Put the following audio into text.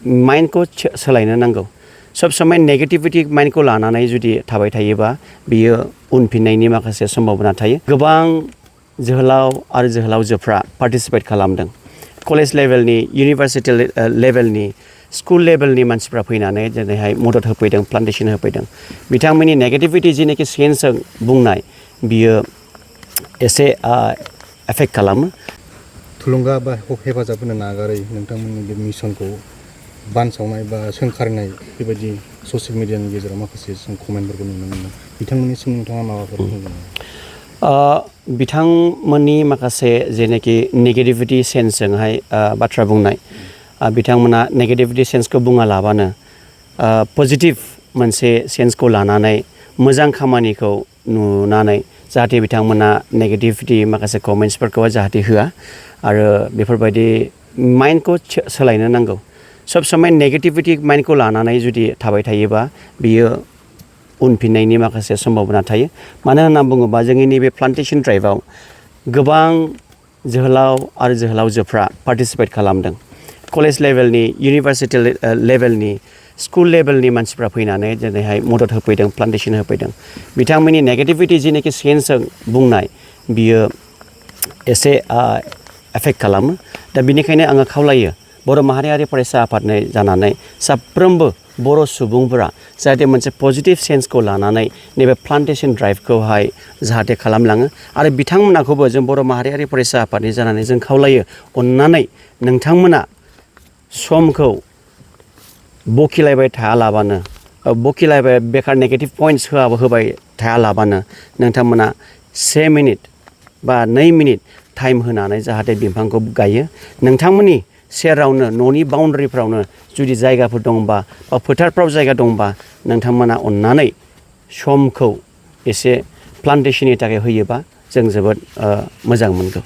माइन्डखौ सोलायनो नांगौ सब समय नेगेटिविटी माइन्डखौ लानानै जुदि थाबाय थायोबा बियो उनफिननायनि माखासे सम्भावना थायो गोबां जोहोलाव आरो जोहोलावजोफ्रा पार्टिसिपेट खालामदों कलेज लेभेलनि इउनिभारसिटि लेभेलनि स्कुल लेभेलनि मानसिफ्रा फैनानै दिनैहाय मदद होफैदों प्लान्टेसन होफैदों बिथांमोननि नेगेटिविटी जिनाखि सेन्सजों बुंनाय बियो एसे एफेक्ट खालामो थुलुंगा बा हेफाजाब होनो नागारै नोंथांमोननि बे मिशनखौ बानसावनाय बा सोंखारिनाय बेबायदि ससियेल मिडियानि गेजेराव माखासे जों कमेन्टफोरखौ नुनो मोनो बिथांमोननिसिम नोंथाङा माबाफोर बुंगोन बिथांमोननि माखासे जेनाखि नेगेटिविटी सेन्सजोंहाय बाथ्रा बुंनाय बिथांमोना नेगेटिविटी सेन्सखौ बुङालाबानो पजिटिभ मोनसे सेन्सखौ लानानै मोजां खामानिखौ नुनानै जाहाथे बिथांमोना नेगेटिविटी माखासे कमेन्ट्सफोरखौ जाहाथे होआ आरो बेफोरबायदि माइन्डखौ सोलायनो नांगौ सब समय नेगेटिविटी माइन्डखौ लानानै जुदि थाबाय थायोबा बियो उनफिननायनि माखासे सम्भावना थायो मानो होनना बुङोबा जोंनि नैबे प्लान्टेसन ड्राइभआव गोबां जोहोलाव आरो जोहोलावजोफ्रा पार्टिसिपेट खालामदों कलेज लेभेलनि इउनिभारसिटि लेभेलनि स्कुल लेभेलनि मानसिफ्रा फैनानै दिनैहाय मदद होफैदों प्लान्टेसन होफैदों बिथांमोननि नेगेटिविटी जिनाखि सेन्सजों बुंनाय बियो एसे एफेक्ट खालामो दा बिनिखायनो आङो खावलायो बर' माहारियारि फरायसा आफादनि जानानै साफ्रोमबो बर' सुबुंफोरा जाहाथे मोनसे पजिटिभ सेन्सखौ लानानै नैबे प्लान्टेसन ड्राइभखौहाय जाहाथे खालामलाङो आरो बिथांमोनाखौबो जों बर' माहारियारि फरायसा आफादनि जानानै जों खावलायो अननानै नोंथांमोना समखौ बखिलायबाय थायालाबानो बखिलायबाय बेकार नेगेटिभ पइन्ट्स होबाय थायालाबानो नोंथांमोना 1 मिनिट बा 2 मिनिट टाइम होनानै जाहाथे बिफांखौ गायो नोंथांमोननि सेरावनो न'नि बाउन्डारिफ्रावनो जुदि जायगाफोर दंबा बा फोथारफ्राव जायगा दंबा नोंथांमोना अननानै समखौ एसे प्लान्टेसननि थाखाय होयोबा जों जोबोद मोजां मोनगौ